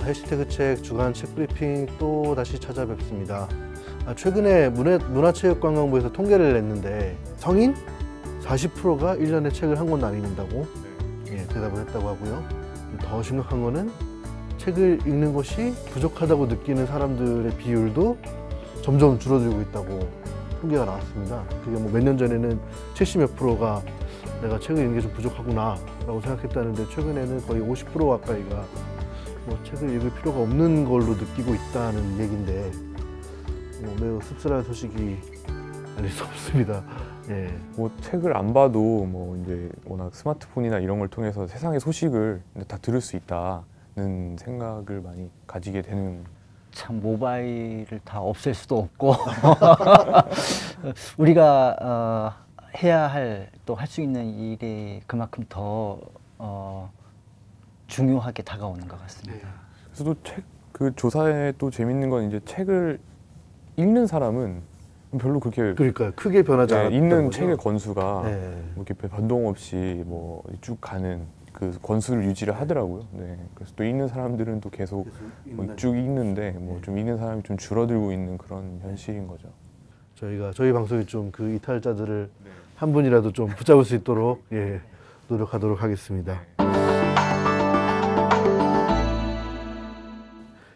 해시태그 책 주간 책 브리핑 또 다시 찾아뵙습니다. 최근에 문화체육관광부에서 통계를 냈는데 성인 40%가 1년에 책을 한 권도 안 읽는다고 대답을 했다고 하고요. 더 심각한 거는 책을 읽는 것이 부족하다고 느끼는 사람들의 비율도 점점 줄어들고 있다고 통계가 나왔습니다. 그게 뭐 몇 년 전에는 70몇 프로가 내가 책을 읽는 게 좀 부족하구나 라고 생각했다는데 최근에는 거의 50% 가까이가 뭐 책을 읽을 필요가 없는 걸로 느끼고 있다는 얘기인데 뭐 매우 씁쓸한 소식이 아닐 수 없습니다. 예. 뭐 책을 안 봐도 뭐 이제 워낙 스마트폰이나 이런 걸 통해서 세상의 소식을 다 들을 수 있다는 생각을 많이 가지게 되는. 참 모바일을 다 없앨 수도 없고 우리가 해야 할 또 할 수 있는 일이 그만큼 더 중요하게 다가오는 것 같습니다. 그래서 또 책 그 조사에 또 재밌는 건 이제 책을 읽는 사람은 별로 그렇게 그러니까 크게 변하지 않았다는 읽는 거죠? 책의 건수가 네. 뭐 이렇게 변동 없이 뭐 쭉 가는 그 건수를 유지를 하더라고요. 네. 그래서 또 읽는 사람들은 또 계속 쭉 읽는데 뭐 좀 읽는 사람이 좀 줄어들고 있는 그런 현실인 거죠. 저희 방송이 좀 그 이탈자들을 한 분이라도 좀 붙잡을 수 있도록 노력하도록 하겠습니다.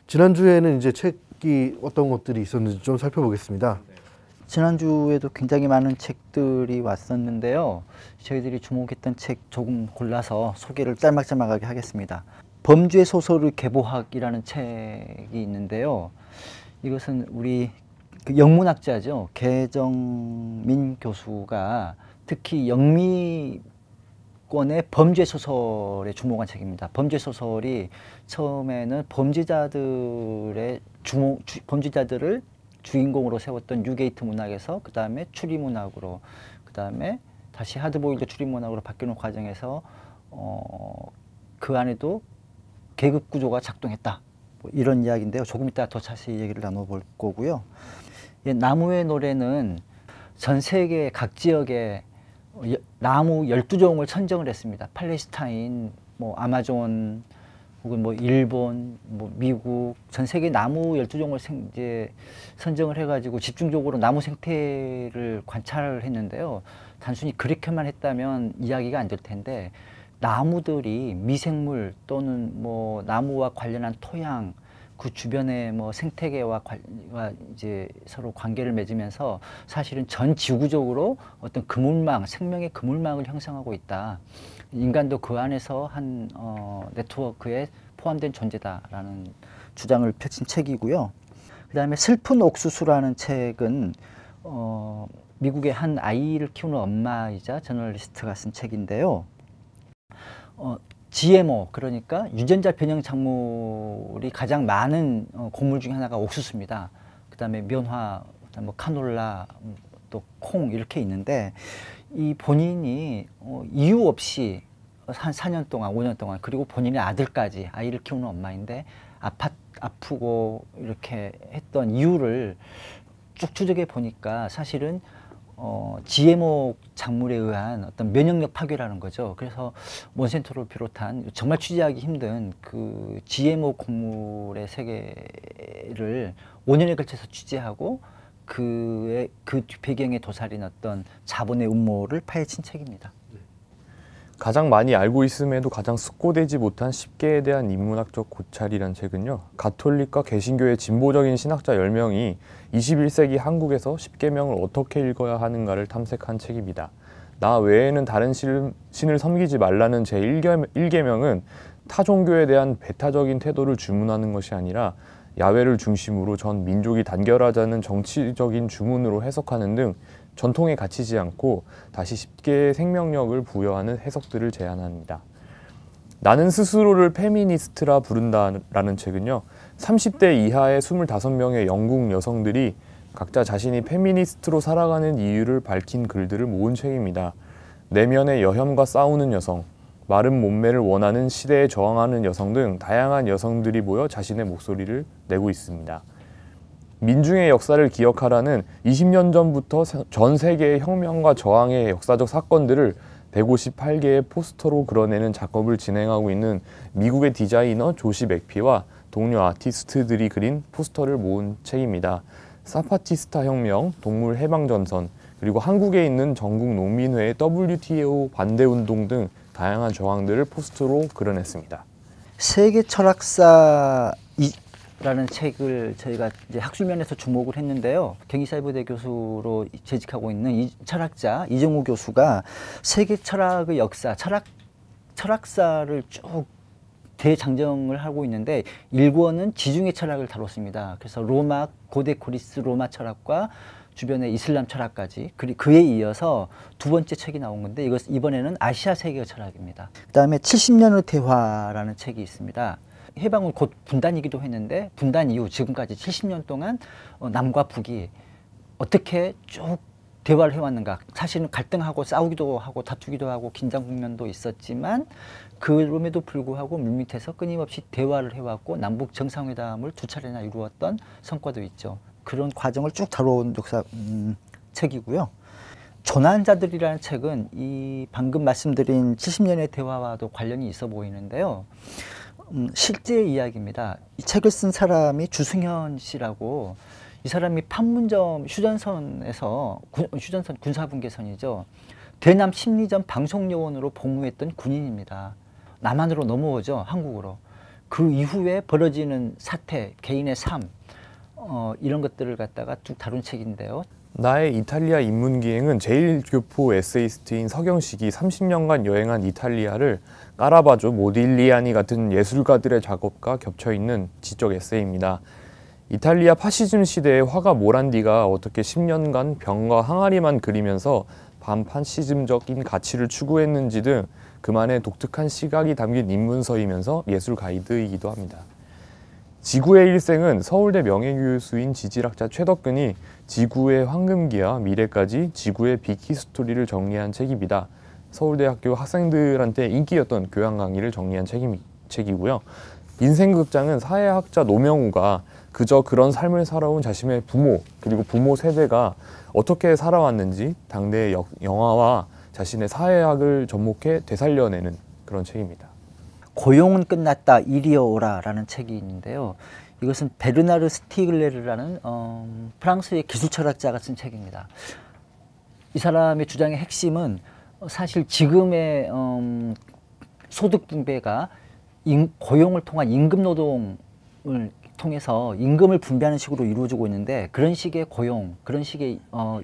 지난주에는 이제 책이 어떤 것들이 있었는지 좀 살펴보겠습니다. 지난주에도 굉장히 많은 책들이 왔었는데요. 저희들이 주목했던 책 조금 골라서 소개를 짤막짤막하게 하겠습니다. 범죄 소설의 계보학이라는 책이 있는데요. 이것은 우리 그 영문학자죠. 계정민 교수가 특히 영미권의 범죄 소설에 주목한 책입니다. 범죄 소설이 처음에는 범죄자들을 주인공으로 세웠던 뉴게이트 문학에서 그 다음에 추리문학으로 그 다음에 다시 하드보일드 추리문학으로 바뀌는 과정에서 그 안에도 계급 구조가 작동했다. 뭐 이런 이야기인데요. 조금 이따 더 자세히 얘기를 나눠볼 거고요. 나무의 노래는 전 세계 각 지역에 나무 12종을 선정을 했습니다. 팔레스타인, 뭐 아마존, 혹은 뭐 일본, 뭐 미국, 전 세계 나무 12종을 이제 선정을 해가지고 집중적으로 나무 생태를 관찰을 했는데요. 단순히 그렇게만 했다면 이야기가 안 될 텐데 나무들이 미생물 또는 뭐 나무와 관련한 토양, 그 주변의 뭐 생태계와 이제 서로 관계를 맺으면서 사실은 전 지구적으로 어떤 그물망, 생명의 그물망을 형성하고 있다. 인간도 그 안에서 한 네트워크에 포함된 존재다라는 주장을 펼친 책이고요. 그 다음에 슬픈 옥수수라는 책은 미국의 한 아이를 키우는 엄마이자 저널리스트가 쓴 책인데요. GMO, 그러니까 유전자 변형 작물이 가장 많은 곡물 중에 하나가 옥수수입니다. 그 다음에 면화, 그다음에 뭐 카놀라, 또 콩 이렇게 있는데 이 본인이 이유 없이 한 4년 동안, 5년 동안 그리고 본인의 아들까지 아이를 키우는 엄마인데 아프고 이렇게 했던 이유를 쭉 추적해 보니까 사실은 GMO 작물에 의한 어떤 면역력 파괴라는 거죠. 그래서 몬센토를 비롯한 정말 취재하기 힘든 그 GMO 곡물의 세계를 5년에 걸쳐서 취재하고 그 배경에 도사린 어떤 자본의 음모를 파헤친 책입니다. 가장 많이 알고 있음에도 가장 숙고되지 못한 10개에 대한 인문학적 고찰이란 책은요. 가톨릭과 개신교의 진보적인 신학자 10명이 21세기 한국에서 10계명을 어떻게 읽어야 하는가를 탐색한 책입니다. 나 외에는 다른 신을 섬기지 말라는 제1계명은 타 종교에 대한 배타적인 태도를 주문하는 것이 아니라 야훼를 중심으로 전 민족이 단결하자는 정치적인 주문으로 해석하는 등 전통에 갇히지 않고 다시 10개의 생명력을 부여하는 해석들을 제안합니다. 나는 스스로를 페미니스트라 부른다라는 책은요. 30대 이하의 25명의 영국 여성들이 각자 자신이 페미니스트로 살아가는 이유를 밝힌 글들을 모은 책입니다. 내면의 여혐과 싸우는 여성, 마른 몸매를 원하는 시대에 저항하는 여성 등 다양한 여성들이 모여 자신의 목소리를 내고 있습니다. 민중의 역사를 기억하라는 20년 전부터 전 세계의 혁명과 저항의 역사적 사건들을 158개의 포스터로 그려내는 작업을 진행하고 있는 미국의 디자이너 조시 맥피와 동료 아티스트들이 그린 포스터를 모은 책입니다. 사파티스타 혁명, 동물 해방 전선, 그리고 한국에 있는 전국 농민회의 WTO 반대 운동 등 다양한 저항들을 포스터로 그려냈습니다. 세계 철학사라는 책을 저희가 이제 학술면에서 주목을 했는데요. 경기사이버대 교수로 재직하고 있는 철학자 이정우 교수가 세계 철학의 역사, 철학사를 쭉 대장정을 하고 있는데 1권은 지중해 철학을 다뤘습니다. 그래서 로마, 고대 그리스 로마 철학과 주변의 이슬람 철학까지 그에 이어서 두 번째 책이 나온 건데 이번에는 아시아 세계 철학입니다. 그다음에 70년의 대화라는 책이 있습니다. 해방은 곧 분단이기도 했는데 분단 이후 지금까지 70년 동안 남과 북이 어떻게 쭉 대화를 해왔는가. 사실은 갈등하고 싸우기도 하고 다투기도 하고 긴장 국면도 있었지만 그럼에도 불구하고 물밑에서 끊임없이 대화를 해왔고 남북 정상회담을 2차례나 이루었던 성과도 있죠. 그런 과정을 쭉 다뤄온 역사 책이고요. 조난자들이라는 책은 이 방금 말씀드린 70년의 대화와도 관련이 있어 보이는데요. 실제 이야기입니다. 이 책을 쓴 사람이 주승현 씨라고, 이 사람이 판문점 휴전선 군사분계선이죠. 대남 심리전 방송요원으로 복무했던 군인입니다. 남한으로 넘어오죠, 한국으로. 그 이후에 벌어지는 사태, 개인의 삶, 이런 것들을 갖다가 쭉 다룬 책인데요. 나의 이탈리아 입문기행은 제1교포 에세이스트인 서경식이 30년간 여행한 이탈리아를 까라바조, 모딜리아니 같은 예술가들의 작업과 겹쳐있는 지적 에세이입니다. 이탈리아 파시즘 시대의 화가 모란디가 어떻게 10년간 병과 항아리만 그리면서 반파시즘적인 가치를 추구했는지 등 그만의 독특한 시각이 담긴 입문서이면서 예술 가이드이기도 합니다. 지구의 일생은 서울대 명예교수인 지질학자 최덕근이 지구의 황금기와 미래까지 지구의 빅히스토리를 정리한 책입니다. 서울대학교 학생들한테 인기였던 교양 강의를 정리한 책이고요. 인생극장은 사회학자 노명우가 그저 그런 삶을 살아온 자신의 부모 그리고 부모 세대가 어떻게 살아왔는지 당대의 영화와 자신의 사회학을 접목해 되살려내는 그런 책입니다. 고용은 끝났다, 이리어 오라라는 책이 있는데요. 이것은 베르나르 스티글레르라는 프랑스의 기술철학자가 쓴 책입니다. 이 사람의 주장의 핵심은 사실 지금의 소득 분배가 고용을 통한 임금 노동을 통해서 임금을 분배하는 식으로 이루어지고 있는데, 그런 식의 고용, 그런 식의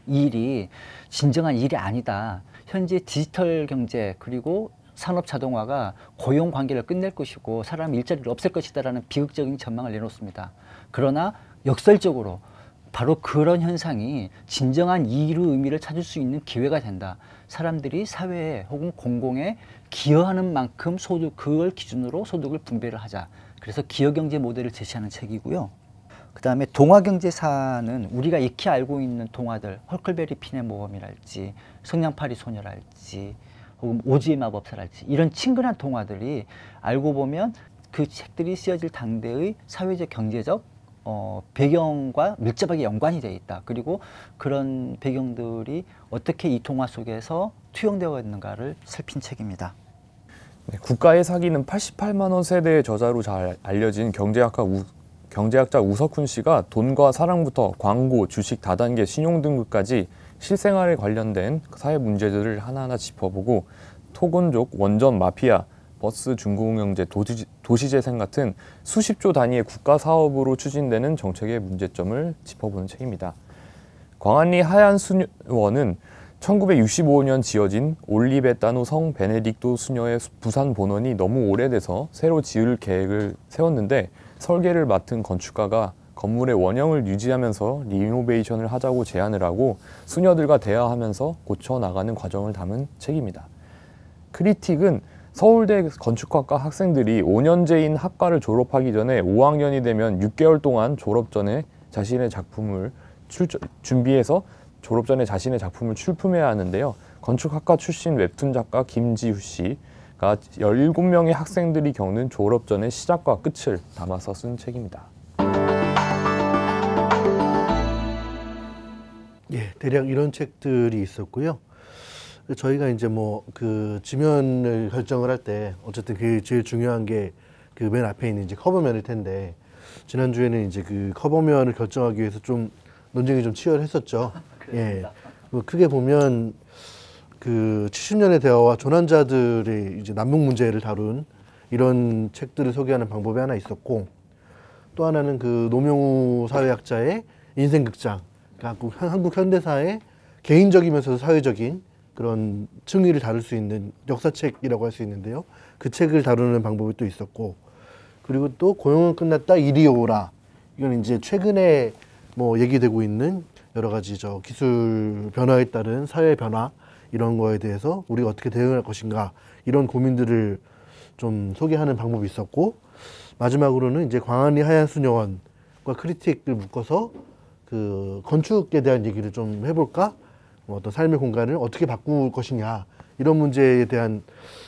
일이 진정한 일이 아니다. 현재 디지털 경제 그리고 산업 자동화가 고용 관계를 끝낼 것이고 사람 일자리를 없앨 것이다라는 비극적인 전망을 내놓습니다. 그러나 역설적으로 바로 그런 현상이 진정한 이익의 의미를 찾을 수 있는 기회가 된다. 사람들이 사회에 혹은 공공에 기여하는 만큼 그걸 기준으로 소득을 분배를 하자. 그래서 기여경제 모델을 제시하는 책이고요. 그 다음에 동화경제사는 우리가 익히 알고 있는 동화들, 헐클베리 핀의 모험이랄지 성냥팔이 소녀랄지 혹은 오즈의 마법사랄지 이런 친근한 동화들이 알고 보면 그 책들이 쓰여질 당대의 사회적 경제적 배경과 밀접하게 연관이 되어 있다. 그리고 그런 배경들이 어떻게 이 동화 속에서 투영되어 있는가를 살핀 책입니다. 네, 국가의 사기는 88만 원 세대의 저자로 잘 알려진 경제학자 우석훈 씨가 돈과 사랑부터 광고, 주식 다단계, 신용등급까지 실생활에 관련된 사회 문제들을 하나하나 짚어보고 토건족, 원전 마피아, 버스 중공영제, 도시재생 같은 수십조 단위의 국가 사업으로 추진되는 정책의 문제점을 짚어보는 책입니다. 광안리 하얀수녀원은 1965년 지어진 올리베타노 성 베네딕토 수녀의 부산 본원이 너무 오래돼서 새로 지을 계획을 세웠는데 설계를 맡은 건축가가 건물의 원형을 유지하면서 리노베이션을 하자고 제안을 하고 수녀들과 대화하면서 고쳐나가는 과정을 담은 책입니다. 크리틱은 서울대 건축학과 학생들이 5년제인 학과를 졸업하기 전에 5학년이 되면 6개월 동안 졸업 전에 자신의 작품을 준비해서 졸업 전에 자신의 작품을 출품해야 하는데요. 건축학과 출신 웹툰 작가 김지후 씨가 17명의 학생들이 겪는 졸업 전의 시작과 끝을 담아서 쓴 책입니다. 예, 대략 이런 책들이 있었고요. 저희가 이제 뭐 그 지면을 결정을 할 때 어쨌든 그 제일 중요한 게 그 맨 앞에 있는 이제 커버면일 텐데 지난주에는 이제 그 커버면을 결정하기 위해서 좀 논쟁이 좀 치열했었죠. 예. 뭐 크게 보면 그 70년의 대화와 조난자들의 이제 남북 문제를 다룬 이런 책들을 소개하는 방법이 하나 있었고, 또 하나는 그 노명우 사회학자의 인생극장, 그러니까 한국 현대사의 개인적이면서도 사회적인 그런 층위를 다룰 수 있는 역사책이라고 할 수 있는데요. 그 책을 다루는 방법이 또 있었고, 그리고 또 고용은 끝났다 이리 오라, 이건 이제 최근에 뭐 얘기되고 있는 여러 가지 저 기술 변화에 따른 사회 변화, 이런 거에 대해서 우리가 어떻게 대응할 것인가, 이런 고민들을 좀 소개하는 방법이 있었고, 마지막으로는 이제 광안리 하얀 수녀원과 크리틱을 묶어서 그 건축에 대한 얘기를 좀 해볼까, 뭐 어떤 삶의 공간을 어떻게 바꿀 것이냐, 이런 문제에 대한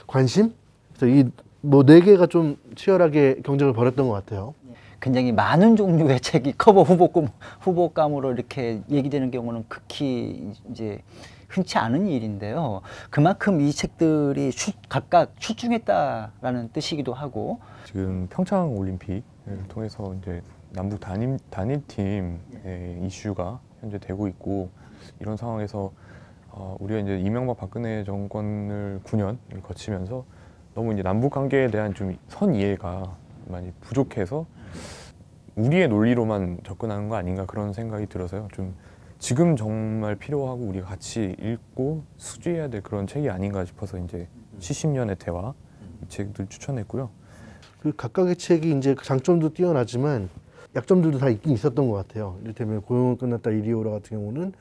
관심. 그래서 이 뭐 네 개가 좀 치열하게 경쟁을 벌였던 것 같아요. 굉장히 많은 종류의 책이 커버 후보감으로 이렇게 얘기되는 경우는 극히 이제 흔치 않은 일인데요. 그만큼 이 책들이 각각 출중했다라는 뜻이기도 하고, 지금 평창 올림픽을 통해서 이제 남북 단일팀의 이슈가 현재 되고 있고, 이런 상황에서 우리가 이제 이명박 박근혜 정권을 9년을 거치면서 너무 이제 남북 관계에 대한 좀 선 이해가 많이 부족해서 우리의 논리로만 접근하는 거 아닌가, 그런 생각이 들어서요. 좀 지금 정말 필요하고 우리가 같이 읽고 수주해야 될 그런 책이 아닌가 싶어서 이제 70년의 대화 이 책들 추천했고요. 그 각각의 책이 이제 장점도 뛰어나지만 약점들도 다 있긴 있었던 것 같아요. 이를테면 고용은 끝났다 이리 오라 같은 경우는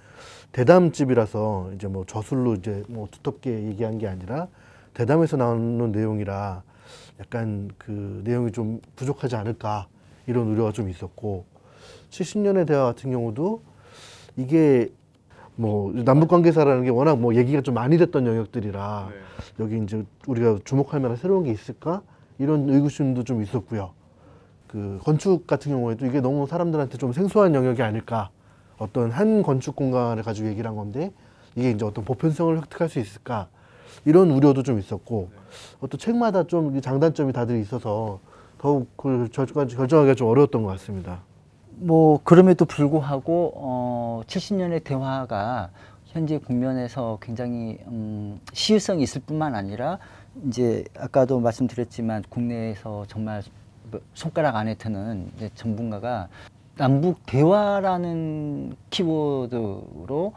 대담집이라서 이제 뭐 저술로 이제 뭐 두텁게 얘기한 게 아니라 대담에서 나오는 내용이라 약간 그 내용이 좀 부족하지 않을까, 이런 우려가 좀 있었고, 70년의 대화 같은 경우도 이게 뭐 남북관계사라는 게 워낙 뭐 얘기가 좀 많이 됐던 영역들이라 여기 이제 우리가 주목할 만한 새로운 게 있을까, 이런 의구심도 좀 있었고요. 그 건축 같은 경우에도 이게 너무 사람들한테 좀 생소한 영역이 아닐까, 어떤 한 건축 공간을 가지고 얘기를 한 건데 이게 이제 어떤 보편성을 획득할 수 있을까, 이런 우려도 좀 있었고, 또 책마다 좀 장단점이 다들 있어서 더욱 그걸 결정하기가 좀 어려웠던 것 같습니다. 뭐 그럼에도 불구하고 70년의 대화가 현재 국면에서 굉장히 시의성이 있을 뿐만 아니라, 이제 아까도 말씀드렸지만 국내에서 정말 손가락 안에 드는 이제 전문가가 남북 대화라는 키워드로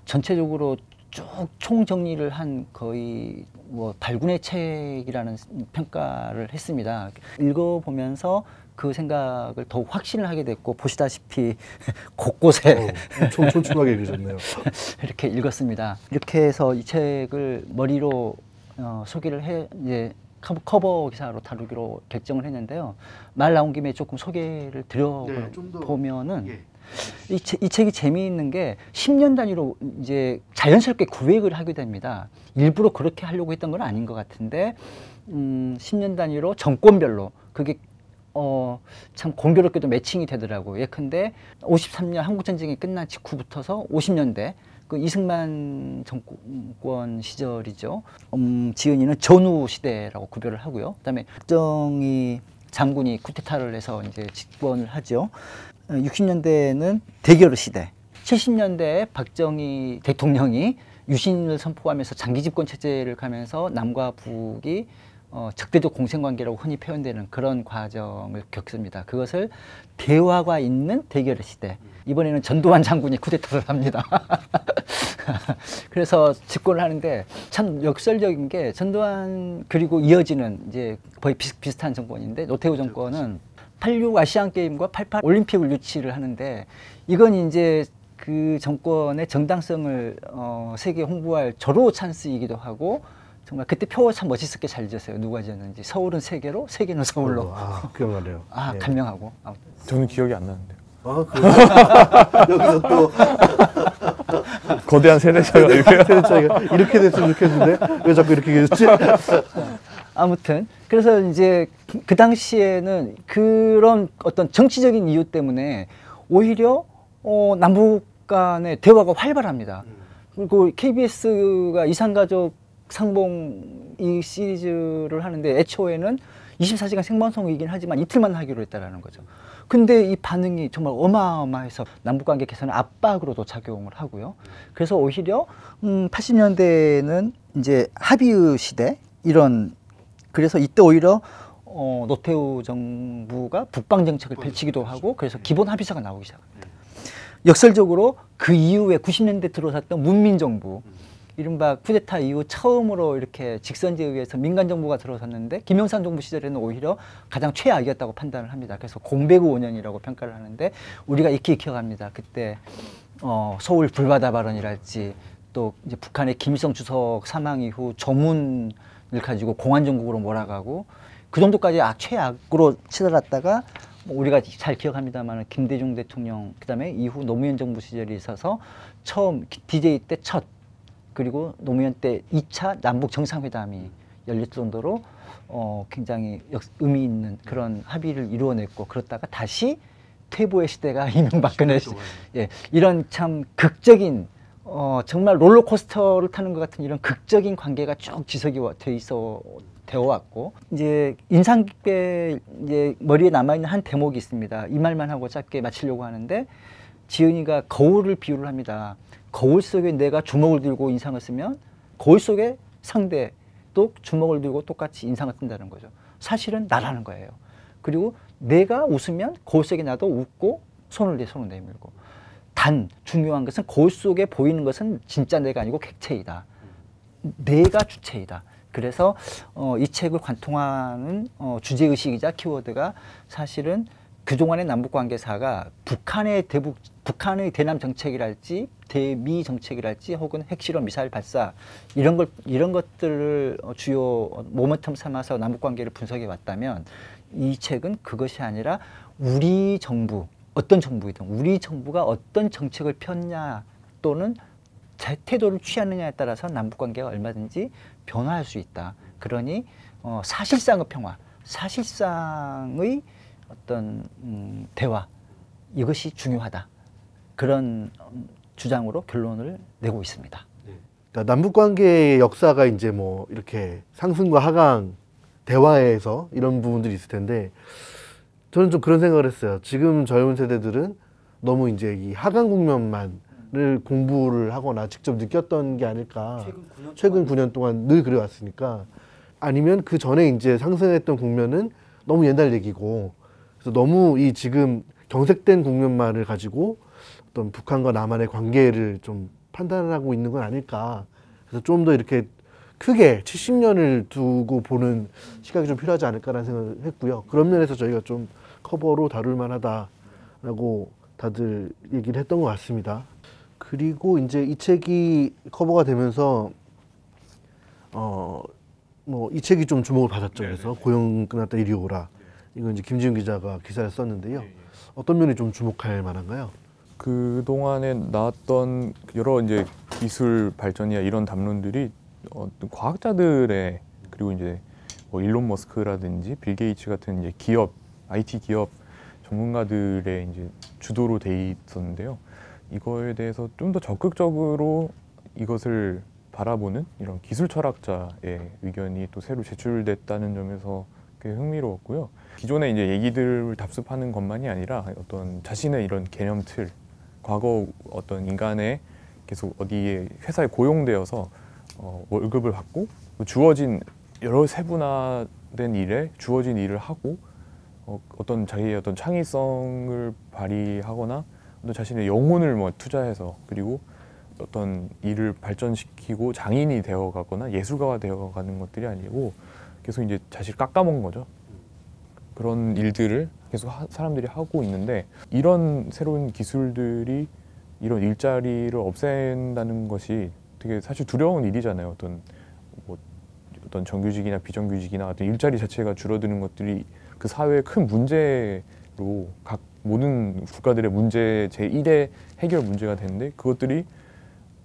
전체적으로 쭉 총정리를 한 거의 뭐 발군의 책이라는 평가를 했습니다. 읽어보면서 그 생각을 더욱 확신을 하게 됐고, 보시다시피 곳곳에 엄청 촘촘하게 읽으셨네요. 이렇게 읽었습니다. 이렇게 해서 이 책을 머리로 소개를 해 이제 커버 기사로 다루기로 결정을 했는데요. 말 나온 김에 조금 소개를 드려보면은, 예. 이 책이 재미있는 게 10년 단위로 이제 자연스럽게 구획을 하게 됩니다. 일부러 그렇게 하려고 했던 건 아닌 것 같은데, 10년 단위로 정권별로 그게 참 공교롭게도 매칭이 되더라고요. 예컨대 53년 한국전쟁이 끝난 직후부터서 50년대 그 이승만 정권 시절이죠. 지은이는 전후 시대라고 구별을 하고요. 그다음에 박정희 장군이 쿠데타를 해서 이제 집권을 하죠. 60년대에는 대결의 시대. 70년대에 박정희 대통령이 유신을 선포하면서 장기 집권 체제를 가면서 남과 북이 적대적 공생관계라고 흔히 표현되는 그런 과정을 겪습니다. 그것을 대화가 있는 대결의 시대. 이번에는 전두환 장군이 쿠데타를 합니다. 그래서 집권을 하는데 참 역설적인 게, 전두환 그리고 이어지는 이제 거의 비슷한 정권인데, 노태우 정권은 86 아시안 게임과 88 올림픽을 유치를 하는데, 이건 이제 그 정권의 정당성을 세계에 홍보할 절호 찬스이기도 하고, 정말 그때 표 참 멋있게 잘 지었어요. 누가 지었는지. 서울은 세계로, 세계는 서울로. 기억나네요. 아, 예. 간명하고. 아무튼. 저는 기억이 안 나는데요. 여기서 또 거대한 세대 차이가 이렇게. 세대 차이가 이렇게 됐으면 좋겠는데 왜 자꾸 이렇게 됐지? 아무튼 그래서 이제 그 당시에는 그런 어떤 정치적인 이유 때문에 오히려 남북 간의 대화가 활발합니다. 그리고 KBS가 이산가족 상봉 이 시리즈를 하는데, 애초에는 24시간 생방송이긴 하지만 이틀만 하기로 했다라는 거죠. 근데 이 반응이 정말 어마어마해서 남북관계 개선의 압박으로도 작용을 하고요. 그래서 오히려 80년대에는 이제 합의의 시대 이런, 그래서 이때 오히려 노태우 정부가 북방 정책을 펼치기도 하고, 그래서 기본 합의서가 나오기 시작합니다. 역설적으로 그 이후에 90년대 들어섰던 문민정부, 이른바 쿠데타 이후 처음으로 이렇게 직선제에 의해서 민간정부가 들어섰는데, 김영삼 정부 시절에는 오히려 가장 최악이었다고 판단을 합니다. 그래서 공백의 5년이라고 평가를 하는데, 우리가 익히 기억합니다. 그때 서울 불바다 발언이랄지, 또 이제 북한의 김일성 주석 사망 이후 조문을 가지고 공안정국으로 몰아가고, 그 정도까지 최악으로 치달았다가 우리가 잘 기억합니다만 김대중 대통령, 그다음에 이후 노무현 정부 시절에 있어서 처음 DJ 때 첫, 그리고 노무현 때 2차 남북 정상회담이 열릴 정도로 굉장히 의미 있는 그런 합의를 이루어냈고, 그렇다가 다시 퇴보의 시대가 이명박근혜 시대, 예, 이런 참 극적인 정말 롤러코스터를 타는 것 같은 이런 극적인 관계가 쭉 지속이 되어 왔고, 이제 인상 깊게 이제 머리에 남아 있는 한 대목이 있습니다. 이 말만 하고 짧게 마치려고 하는데, 지은이가 거울을 비유를 합니다. 거울 속에 내가 주먹을 들고 인상을 쓰면 거울 속에 상대도 주먹을 들고 똑같이 인상을 뜬다는 거죠. 사실은 나라는 거예요. 그리고 내가 웃으면 거울 속에 나도 웃고 손을 내밀고, 단 중요한 것은 거울 속에 보이는 것은 진짜 내가 아니고 객체이다. 내가 주체이다. 그래서 이 책을 관통하는 주제의식이자 키워드가 사실은 그동안의 남북관계사가 북한의 대남 정책이랄지 대미 정책이랄지 혹은 핵실험 미사일 발사 이런 것들을 주요 모멘텀 삼아서 남북관계를 분석해 왔다면, 이 책은 그것이 아니라 우리 정부, 어떤 정부이든 우리 정부가 어떤 정책을 폈냐 또는 태도를 취하느냐에 따라서 남북관계가 얼마든지 변화할 수 있다. 그러니 사실상의 평화, 사실상의 어떤 대화, 이것이 중요하다. 그런 주장으로 결론을 내고 있습니다. 그러니까 남북 관계의 역사가 이제 뭐 이렇게 상승과 하강, 대화에서 이런 부분들이 있을 텐데, 저는 좀 그런 생각을 했어요. 지금 젊은 세대들은 너무 이제 이 하강 국면만을 공부를 하거나 직접 느꼈던 게 아닐까. 최근 9년 동안 늘 그래왔으니까. 아니면 그 전에 이제 상승했던 국면은 너무 옛날 얘기고, 그래서 너무 이 지금 경색된 국면만을 가지고 어떤 북한과 남한의 관계를 좀 판단하고 있는 건 아닐까. 그래서 좀 더 이렇게 크게 70년을 두고 보는 시각이 좀 필요하지 않을까라는 생각을 했고요. 그런 면에서 저희가 좀 커버로 다룰 만하다라고 다들 얘기를 했던 것 같습니다. 그리고 이제 이 책이 커버가 되면서 뭐 이 책이 좀 주목을 받았죠. 그래서 고용 끝났다 이리 오라. 이건 이제 김지훈 기자가 기사를 썼는데요. 어떤 면이 좀 주목할 만한가요? 그 동안에 나왔던 여러 이제 기술 발전이나 이런 담론들이 과학자들의, 그리고 이제 뭐 일론 머스크라든지 빌 게이츠 같은 이제 기업, IT 기업 전문가들의 이제 주도로 돼 있었는데요. 이거에 대해서 좀 더 적극적으로 이것을 바라보는 이런 기술 철학자의 의견이 또 새로 제출됐다는 점에서 꽤 흥미로웠고요. 기존의 이제 얘기들을 답습하는 것만이 아니라 어떤 자신의 이런 개념 틀, 과거 어떤 인간의 계속 어디에 회사에 고용되어서 월급을 받고 주어진 여러 세분화된 일에 주어진 일을 하고 어떤 자기의 어떤 창의성을 발휘하거나 어떤 자신의 영혼을 뭐 투자해서, 그리고 어떤 일을 발전시키고 장인이 되어가거나 예술가가 되어가는 것들이 아니고 계속 이제 자신을 깎아먹는 거죠. 그런 일들을 계속 사람들이 하고 있는데, 이런 새로운 기술들이 이런 일자리를 없앤다는 것이 되게 사실 두려운 일이잖아요. 어떤 정규직이나 비정규직이나 어떤 일자리 자체가 줄어드는 것들이 그 사회의 큰 문제로 각 모든 국가들의 문제 제1의 해결 문제가 되는데, 그것들이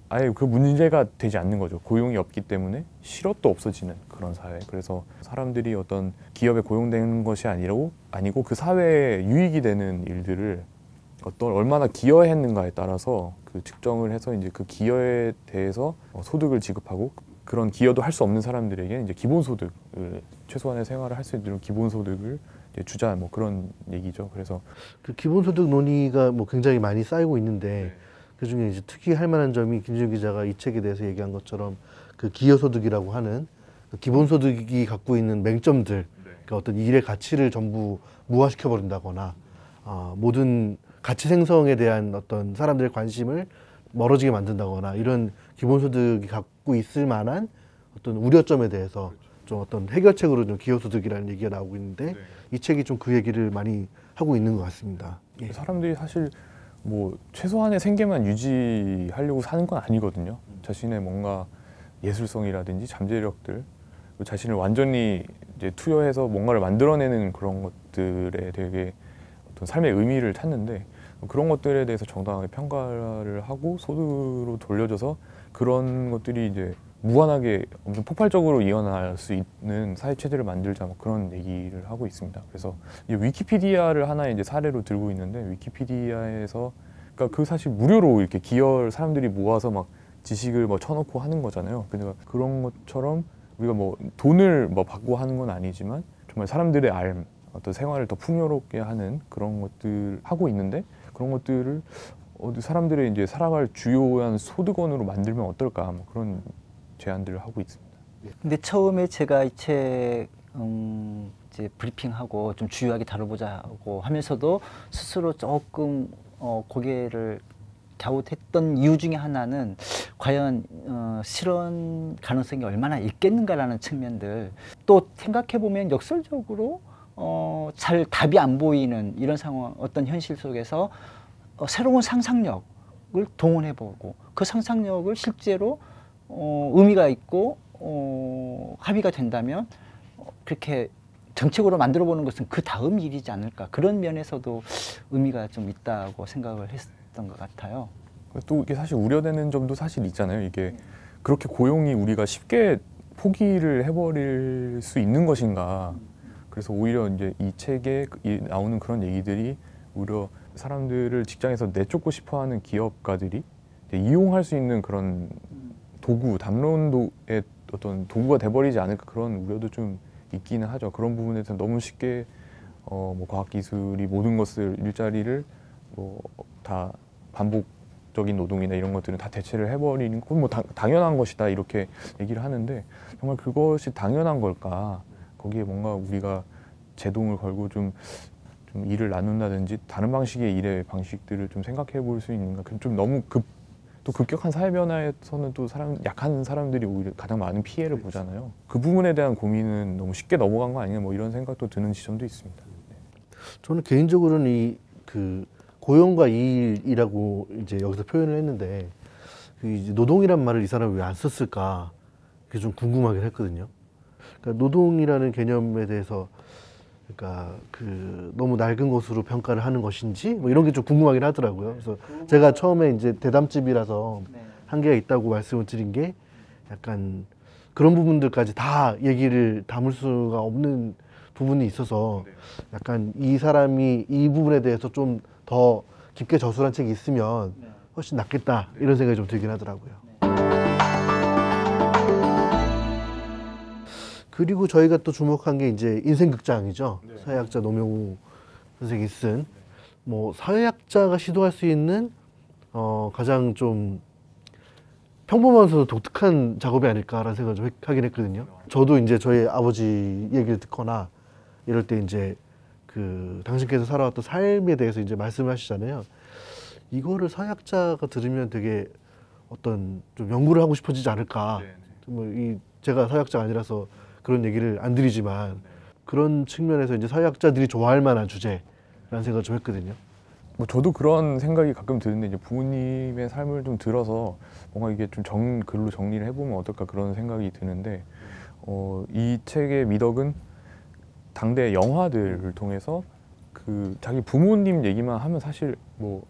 아예 그 문제가 되지 않는 거죠. 고용이 없기 때문에 실업도 없어지는 그런 사회. 그래서 사람들이 어떤 기업에 고용되는 것이 아니고 그 사회에 유익이 되는 일들을 얼마나 기여했는가에 따라서 그 측정을 해서 이제 그 기여에 대해서 소득을 지급하고 그런 기여도 할 수 없는 사람들에게 이제 기본소득을 최소한의 생활을 할 수 있는 기본소득을 이제 주자 뭐 그런 얘기죠. 그래서 그 기본소득 논의가 뭐 굉장히 많이 쌓이고 있는데 그 중에 이제 특이할 만한 점이 김지훈 기자가 이 책에 대해서 얘기한 것처럼 그 기여소득이라고 하는 그 기본소득이 갖고 있는 맹점들, 그러니까 어떤 일의 가치를 전부 무화시켜 버린다거나 모든 가치 생성에 대한 어떤 사람들의 관심을 멀어지게 만든다거나 이런 기본소득이 갖고 있을 만한 어떤 우려점에 대해서 좀 어떤 해결책으로 좀 기여소득이라는 얘기가 나오고 있는데 이 책이 좀 그 얘기를 많이 하고 있는 것 같습니다. 예. 사람들이 사실 뭐 최소한의 생계만 유지하려고 사는 건 아니거든요. 자신의 뭔가 예술성이라든지 잠재력들, 자신을 완전히 이제 투여해서 뭔가를 만들어내는 그런 것들에 되게 어떤 삶의 의미를 찾는데 그런 것들에 대해서 정당하게 평가를 하고 소득으로 돌려줘서 그런 것들이 이제 무한하게 엄청 폭발적으로 이어날 수 있는 사회 체제를 만들자 뭐 그런 얘기를 하고 있습니다. 그래서 이제 위키피디아를 하나의 이제 사례로 들고 있는데 위키피디아에서 그러니까 그 사실 무료로 이렇게 사람들이 모아서 막 지식을 뭐 쳐놓고 하는 거잖아요. 그러니까 그런 것처럼 우리가 뭐 돈을 뭐 받고 하는 건 아니지만 정말 사람들의 어떤 생활을 더 풍요롭게 하는 그런 것들 하고 있는데 그런 것들을 사람들의 이제 살아갈 주요한 소득원으로 만들면 어떨까 뭐 그런 제안들을 하고 있습니다. 근데 처음에 제가 이 책 이제 브리핑하고 좀 주요하게 다뤄보자고 하면서도 스스로 조금 고개를 갸웃했던 이유 중에 하나는 과연 실현 가능성이 얼마나 있겠는가라는 측면들, 또 생각해 보면 역설적으로 잘 답이 안 보이는 이런 상황, 어떤 현실 속에서 새로운 상상력을 동원해 보고 그 상상력을 실제로 의미가 있고 합의가 된다면 그렇게 정책으로 만들어 보는 것은 그 다음 일이지 않을까, 그런 면에서도 의미가 좀 있다고 생각을 했던 것 같아요. 또 이게 사실 우려되는 점도 사실 있잖아요. 이게 그렇게 고용이 우리가 쉽게 포기를 해버릴 수 있는 것인가. 그래서 오히려 이제 이 책에 나오는 그런 얘기들이 오히려 사람들을 직장에서 내쫓고 싶어하는 기업가들이 이용할 수 있는 그런 도구, 담론도의 어떤 도구가 돼버리지 않을까 그런 우려도 좀 있기는 하죠. 그런 부분에서 너무 쉽게 뭐 과학기술이 모든 것을 일자리를 뭐 다 반복적인 노동이나 이런 것들은 다 대체를 해버리는 건 뭐 당연한 것이다 이렇게 얘기를 하는데 정말 그것이 당연한 걸까? 거기에 뭔가 우리가 제동을 걸고 좀 일을 나눈다든지 다른 방식의 일의 방식들을 좀 생각해 볼 수 있는가? 좀 너무 또 급격한 사회 변화에서는 또 약한 사람들이 오히려 가장 많은 피해를 보잖아요. 그 부분에 대한 고민은 너무 쉽게 넘어간 거 아니냐 뭐 이런 생각도 드는 지점도 있습니다. 저는 개인적으로는 이 그 고용과 이일이라고 이제 여기서 표현을 했는데 그 이제 노동이란 말을 이 사람이 왜 안 썼을까 그게 좀 궁금하긴 했거든요. 그러니까 노동이라는 개념에 대해서 그러니까 그 너무 낡은 것으로 평가를 하는 것인지 뭐 이런 게 좀 궁금하긴 하더라고요. 그래서 제가 처음에 이제 대담집이라서 한계가 있다고 말씀을 드린 게 약간 그런 부분들까지 다 얘기를 담을 수가 없는 부분이 있어서 약간 이 사람이 이 부분에 대해서 좀 더 깊게 저술한 책이 있으면 훨씬 낫겠다 이런 생각이 좀 들긴 하더라고요. 그리고 저희가 또 주목한 게 이제 인생극장이죠. 사회학자 노명우 선생이 쓴 뭐 사회학자가 시도할 수 있는 가장 좀 평범하면서도 독특한 작업이 아닐까라는 생각을 좀 하긴 했거든요. 저도 이제 저희 아버지 얘기를 듣거나 이럴 때 이제 그 당신께서 살아왔던 삶에 대해서 이제 말씀을 하시잖아요. 이거를 사회학자가 들으면 되게 어떤 좀 연구를 하고 싶어지지 않을까. 뭐 제가 사회학자가 아니라서 그런 얘기를 안 드리지만 그런 측면에서 이제 사회학자들이 좋아할 만한 주제라는 생각을 좀 했거든요. 뭐 저도 그런 생각이 가끔 드는데 이제 부모님의 삶을 좀 들어서 뭔가 이게 좀 글로 정리를 해보면 어떨까 그런 생각이 드는데 이 책의 미덕은 당대 영화들을 통해서 그 자기 부모님 얘기만 하면 사실 뭐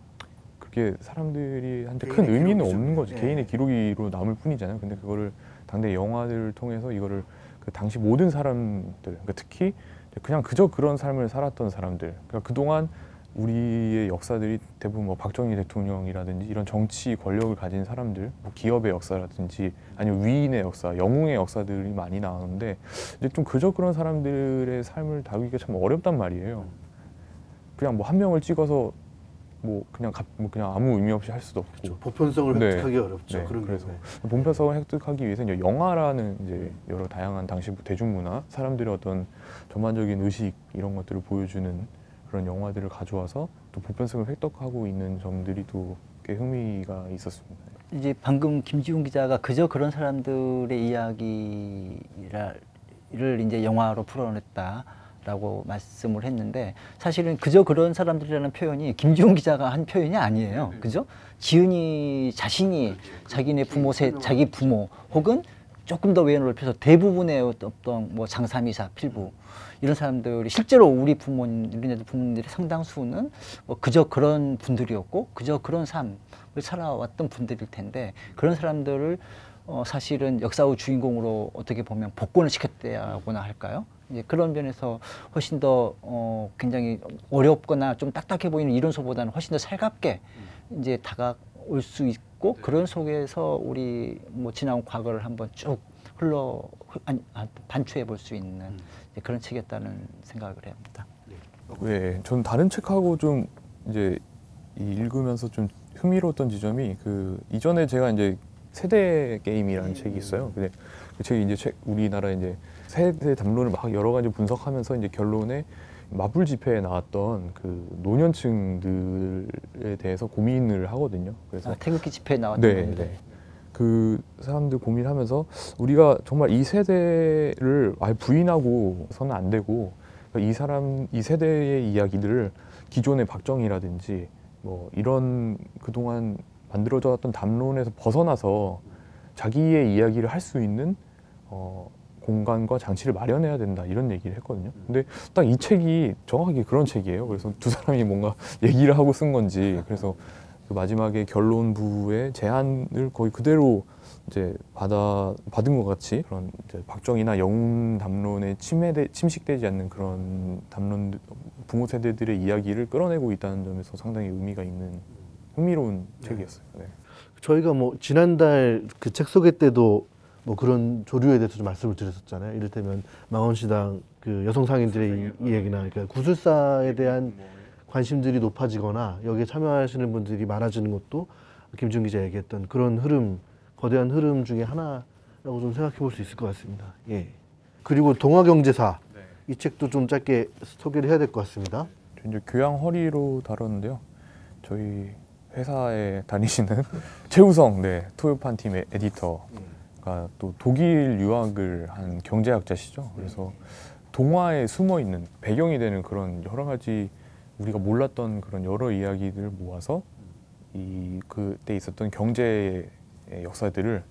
그렇게 사람들이한테 큰 의미는 없는 거지. 개인의 기록으로 남을 뿐이잖아요. 근데 그거를 당대 영화들을 통해서 이거를 그 당시 모든 사람들, 그러니까 특히 그냥 그저 그런 삶을 살았던 사람들, 그러니까 그동안 우리의 역사들이 대부분 뭐 박정희 대통령이라든지 이런 정치 권력을 가진 사람들, 뭐 기업의 역사라든지 아니면 위인의 역사, 영웅의 역사들이 많이 나오는데 이제 좀 그저 그런 사람들의 삶을 다루기가 참 어렵단 말이에요. 그냥 뭐 한 명을 찍어서 뭐 그냥 그냥 아무 의미 없이 할 수도 없고. 그렇죠. 보편성을 네. 획득하기 어렵죠. 네, 그런 그래서 경우에. 본편성을 획득하기 위해서는 영화라는 이제 여러 다양한 당시 대중문화, 사람들의 어떤 전반적인 의식 이런 것들을 보여주는 그런 영화들을 가져와서 또 보편성을 획득하고 있는 점들이 또 꽤 흥미가 있었습니다. 이제 방금 김지훈 기자가 그저 그런 사람들의 이야기를 이제 영화로 풀어냈다라고 말씀을 했는데 사실은 그저 그런 사람들이라는 표현이 김지훈 기자가 한 표현이 아니에요. 그죠? 지은이 자신이 자기네 부모 자기 부모 혹은 조금 더 외연을 넓혀서 대부분의 어떤 뭐 장삼이사, 필부 이런 사람들이 실제로 우리 우리네들 부모님들의 상당수는 뭐 그저 그런 분들이었고 그저 그런 삶을 살아왔던 분들일 텐데 그런 사람들을 사실은 역사의 주인공으로 어떻게 보면 복권을 시켰다거나 할까요? 이제 그런 면에서 훨씬 더 굉장히 어렵거나 좀 딱딱해 보이는 이론서보다는 훨씬 더 살갑게 이제 다가올 수 있고 그런 속에서 우리 뭐 지나온 과거를 한번 쭉 반추해 볼 수 있는 그런 책이었다는 생각을 합니다. 네, 전 다른 책하고 좀 이제 읽으면서 좀 흥미로웠던 지점이 그 이전에 제가 이제 세대 게임이라는 책이 있어요. 근데 그 책이 이제 우리나라 이제 세대 담론을 막 여러 가지 분석하면서 이제 결론에 마블 집회에 나왔던 그 노년층들에 대해서 고민을 하거든요. 그래서 태극기 집회에 나왔던 네, 분들. 네. 그 사람들 고민하면서 우리가 정말 이 세대를 아예 부인하고서는 안 되고 이 세대의 이야기들을 기존의 박정희라든지 뭐 이런 그동안 만들어져 왔던 담론에서 벗어나서 자기의 이야기를 할 수 있는 공간과 장치를 마련해야 된다 이런 얘기를 했거든요. 근데 딱 이 책이 정확하게 그런 책이에요. 그래서 두 사람이 뭔가 얘기를 하고 쓴 건지 그래서 그 마지막에 결론부의 제안을 거의 그대로 이제 받은 것 같이 그런 이제 박정희나 영웅 담론에 침식되지 않는 그런 담론 부모 세대들의 이야기를 끌어내고 있다는 점에서 상당히 의미가 있는 흥미로운 책이었어요. 네. 저희가 뭐 지난달 그 책 소개 때도 뭐 그런 조류에 대해서 좀 말씀을 드렸었잖아요. 이를테면 망원시당 그 여성 상인들의 이야기나 그러니까 구술사에 대한 관심들이 높아지거나 여기에 참여하시는 분들이 많아지는 것도 김지훈 기자 얘기했던 그런 흐름, 거대한 흐름 중에 하나라고 좀 생각해 볼 수 있을 것 같습니다. 예. 그리고 동화경제사 이 책도 좀 짧게 소개를 해야 될 것 같습니다. 저 이제 교양 허리로 다뤘는데요. 저희 회사에 다니시는 최우성 토요판 팀의 에디터가 또 독일 유학을 한 경제학자시죠. 그래서 동화에 숨어 있는 배경이 되는 그런 여러 가지 우리가 몰랐던 그런 여러 이야기들을 모아서 그때 있었던 경제의 역사들을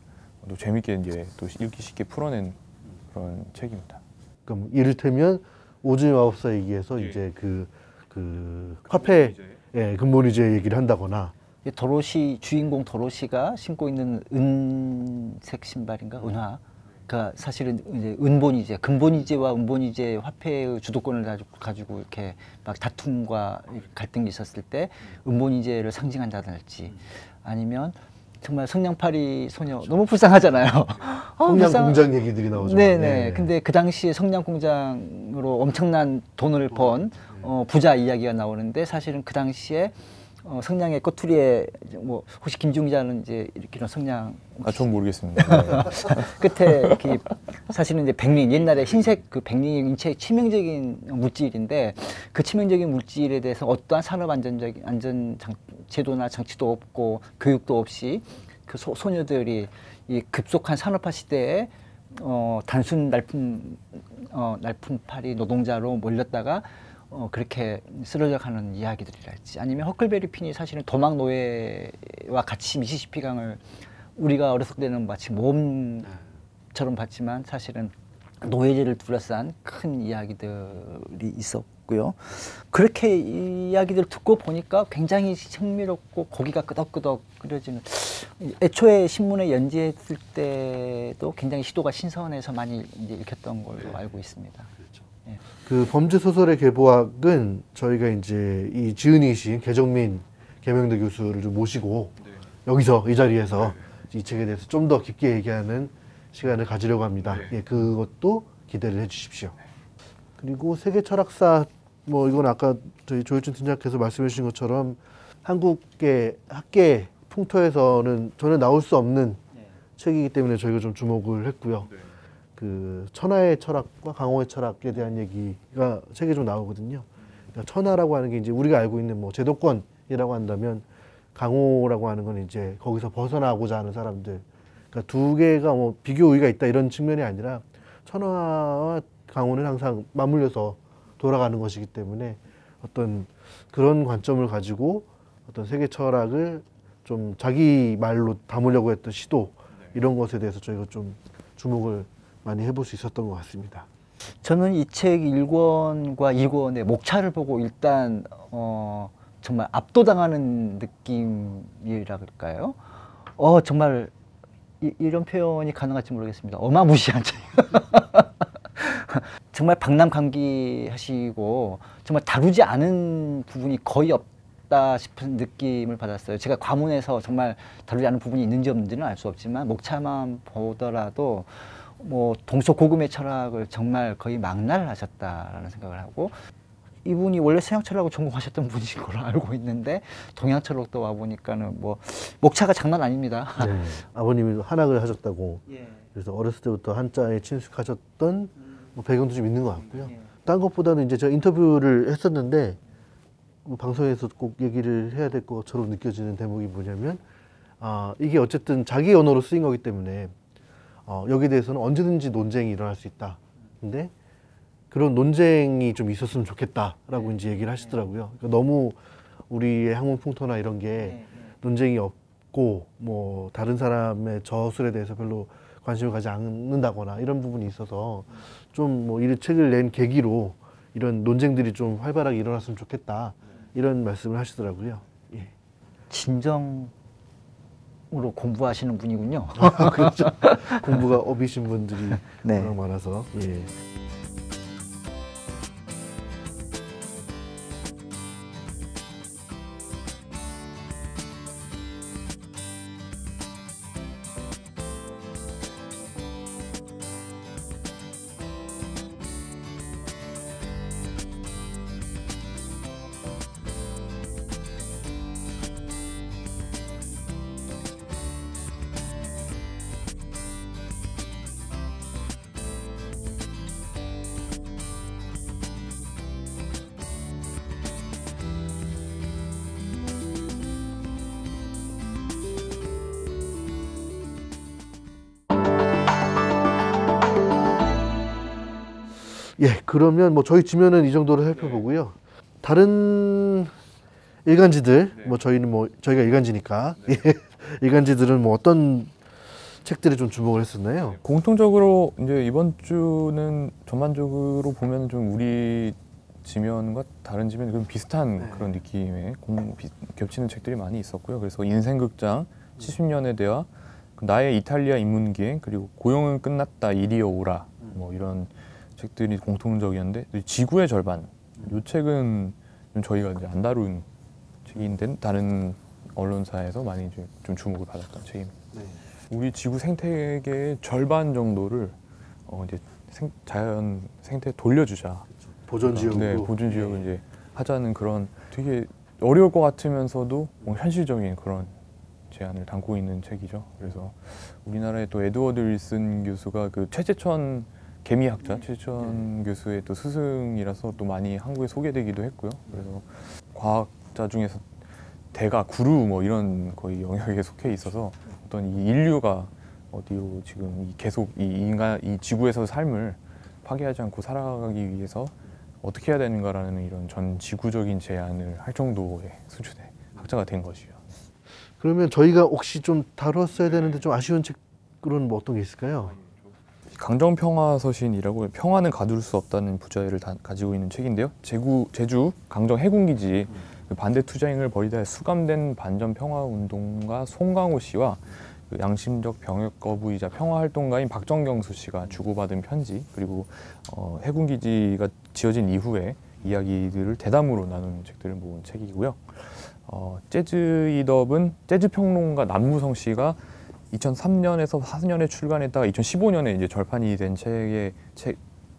또 재밌게 이제 또 읽기 쉽게 풀어낸 그런 책입니다. 그럼 이를테면 오즈의 마법사 얘기에서 이제 그 화폐 근본이제 얘기를 한다거나 주인공 도로시가 신고 있는 은색 신발인가 은화. 그러니까 사실은 이제 은본이제, 근본이제와 은본이제 화폐의 주도권을 가지고 이렇게 막 다툼과 갈등이 있었을 때 은본이제를 상징한다든지 아니면 정말 성냥팔이 소녀 너무 불쌍하잖아요. 성냥공장 얘기들이 나오죠. 네네. 근데 그 당시에 성냥공장으로 엄청난 돈을 번 부자 이야기가 나오는데 사실은 그 당시에 성냥의 꼬투리에 뭐 혹시 김지훈 기자는 이제 이런 성냥 전 모르겠습니다. 네. 끝에 이렇게 사실은 이제 백린 옛날에 흰색 그 백린이 인체의 치명적인 물질인데 그 치명적인 물질에 대해서 어떠한 산업 안전 제도나 장치도 없고 교육도 없이 그 소녀들이 이 급속한 산업화 시대에 단순 날품팔이 노동자로 몰렸다가 그렇게 쓰러져가는 이야기들이랄지 아니면 허클베리 핀이 사실은 도망 노예와 같이 미시시피 강을 우리가 어렸을 때는 마치 모험처럼 봤지만 사실은 노예제를 둘러싼 큰 이야기들이 있었고요. 그렇게 이야기들 듣고 보니까 굉장히 흥미롭고 고기가 끄덕끄덕 끓여지는 애초에 신문에 연재했을 때도 굉장히 시도가 신선해서 많이 이제 읽혔던 걸로 알고 있습니다. 그렇죠. 예. 그 범죄 소설의 개보학은 저희가 이제 이 지은이신 개정민 계명대 교수를 좀 모시고 여기서 이 자리에서 이 책에 대해서 좀 더 깊게 얘기하는 시간을 가지려고 합니다. 예, 그것도 기대를 해주십시오. 그리고 세계 철학사 뭐 이건 아까 저희 조일준 팀장께서 말씀해 주신 것처럼 한국의 학계 풍토에서는 전혀 나올 수 없는 책이기 때문에 저희가 좀 주목을 했고요. 그 천하의 철학과 강호의 철학에 대한 얘기가 책에 좀 나오거든요. 그러니까 천하라고 하는 게 이제 우리가 알고 있는 뭐 제도권이라고 한다면 강호라고 하는 건 이제 거기서 벗어나고자 하는 사람들. 그러니까 두 개가 뭐 비교 우위가 있다 이런 측면이 아니라 천하와 강호는 항상 맞물려서 돌아가는 것이기 때문에 어떤 그런 관점을 가지고 어떤 세계 철학을 좀 자기 말로 담으려고 했던 시도 이런 것에 대해서 저희가 좀 주목을 많이 해볼 수 있었던 것 같습니다. 저는 이 책 1권과 2권의 목차를 보고 일단 정말 압도당하는 느낌이랄까요? 정말 이런 표현이 가능할지 모르겠습니다. 어마무시한 책. 정말 박람강기하시고 정말 다루지 않은 부분이 거의 없다 싶은 느낌을 받았어요. 제가 과문해서 정말 다루지 않은 부분이 있는지 없는지는 알 수 없지만 목차만 보더라도 뭐 동서고금의 철학을 정말 거의 망라하셨다라는 생각을 하고, 이분이 원래 서양 철학을 전공하셨던 분이신 걸로 알고 있는데 동양 철학도 와 보니까는 뭐 목차가 장난 아닙니다. 네. 아버님이 한학을 하셨다고 예. 그래서 어렸을 때부터 한자에 친숙하셨던 뭐 배경도 좀 있는 것 같고요. 예. 딴 것보다는 이제 제가 인터뷰를 했었는데 뭐 방송에서 꼭 얘기를 해야 될 것처럼 느껴지는 대목이 뭐냐면 이게 어쨌든 자기 언어로 쓰인 거기 때문에 여기에 대해서는 언제든지 논쟁이 일어날 수 있다. 근데 그런 논쟁이 좀 있었으면 좋겠다라고 이제 얘기를 하시더라고요. 그러니까 너무 우리의 학문 풍토나 이런 게 논쟁이 없고 뭐 다른 사람의 저술에 대해서 별로 관심을 가지 않는다거나 이런 부분이 있어서 좀 뭐 이 책을 낸 계기로 이런 논쟁들이 좀 활발하게 일어났으면 좋겠다 이런 말씀을 하시더라고요. 예. 진정으로 공부하시는 분이군요. 그렇죠. 공부가 업이신 분들이 네. 워낙 많아서. 예. 예, 그러면 뭐 저희 지면은 이 정도로 살펴보고요. 다른 일간지들, 뭐 저희는 뭐 저희가 일간지니까 예, 일간지들은 뭐 어떤 책들에 좀 주목을 했었나요? 공통적으로 이제 이번 주는 전반적으로 보면 좀 우리 지면과 다른 지면 좀 비슷한 그런 느낌의 겹치는 책들이 많이 있었고요. 그래서 인생극장, 70년의 대화, 나의 이탈리아 인문기행, 그리고 고용은 끝났다 이리어 오라, 뭐 이런 책들이 공통적이었는데, 지구의 절반, 이 책은 좀 저희가 이제 안 다룬 책인데 다른 언론사에서 많이 좀 주목을 받았던 책입니다. 네. 우리 지구 생태계의 절반 정도를 이제 자연 생태에 돌려주자. 보존 지역으로. 네, 보존 지역을 이제 하자는 그런 되게 어려울 것 같으면서도 현실적인 그런 제안을 담고 있는 책이죠. 그래서 우리나라의 또 에드워드 윌슨 교수가 그 최재천 개미학자 최재천 교수의 또 스승이라서 또 많이 한국에 소개되기도 했고요. 그래서 과학자 중에서 대가 구루 뭐 이런 거의 영역에 속해 있어서 어떤 이 인류가 어디로 지금 계속 이 지구에서 삶을 파괴하지 않고 살아가기 위해서 어떻게 해야 되는가라는 이런 전 지구적인 제안을 할 정도의 수준의 학자가 된 것이요. 그러면 저희가 혹시 좀 다뤘어야 되는데 좀 아쉬운 책으로는 뭐 어떤 게 있을까요? 강정평화서신이라고, 평화는 가둘 수 없다는 부제를 가지고 있는 책인데요. 제주 강정 해군기지 반대 투쟁을 벌이다 수감된 반전 평화운동가 송강호 씨와 그 양심적 병역 거부이자 평화활동가인 박정경수 씨가 주고받은 편지, 그리고 해군 기지가 지어진 이후에 이야기들을 대담으로 나누는 책들을 모은 책이고요. 재즈 이덥은 재즈 평론가 남무성 씨가 2003년에서 4년에 출간했다가 2015년에 이제 절판이 된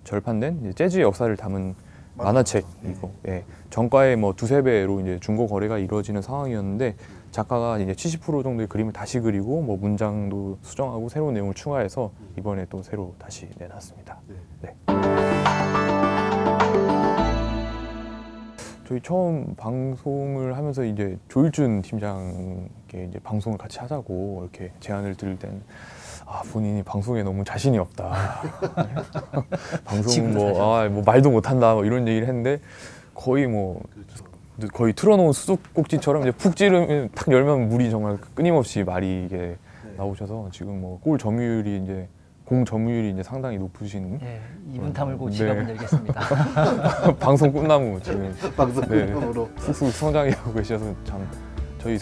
절판된 이제 재즈의 역사를 담은 만화책이고, 예, 정가의 뭐 두세 배로 이제 중고 거래가 이루어지는 상황이었는데, 작가가 이제 70% 정도의 그림을 다시 그리고 뭐 문장도 수정하고 새로운 내용을 추가해서 이번에 또 새로 다시 내놨습니다. 네. 저희 처음 방송을 하면서 이제 조일준 팀장께 이제 방송을 같이 하자고 이렇게 제안을 드릴 때는 본인이 방송에 너무 자신이 없다. 방송 뭐 말도 못한다 뭐 이런 얘기를 했는데, 거의 틀어놓은 수도꼭지처럼 이제 푹 찌르면 탁 열면 물이 정말 끊임없이 말이 이게 나오셔서 지금 뭐 골 점유율이 이제 공 점유율이 이제 상당히 높으신. 네, 입은 다물고 지갑은 열겠습니다. 방송 꿈나무 지금 방송 끝으로 쑥쑥 성장하고 계셔서 참 저희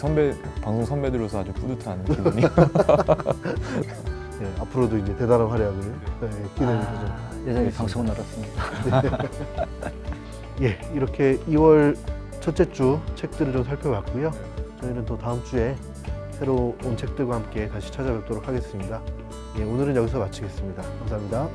방송 선배들로서 아주 뿌듯한 기분이. 네, 앞으로도 이제 대단한 활약을 기대해 보죠. 여전히 방송은 어렵습니다. 예, 이렇게 2월 첫째 주 책들을 좀 살펴봤고요. 저희는 또 다음 주에 새로 온 책들과 함께 다시 찾아뵙도록 하겠습니다. 예, 오늘은 여기서 마치겠습니다. 감사합니다.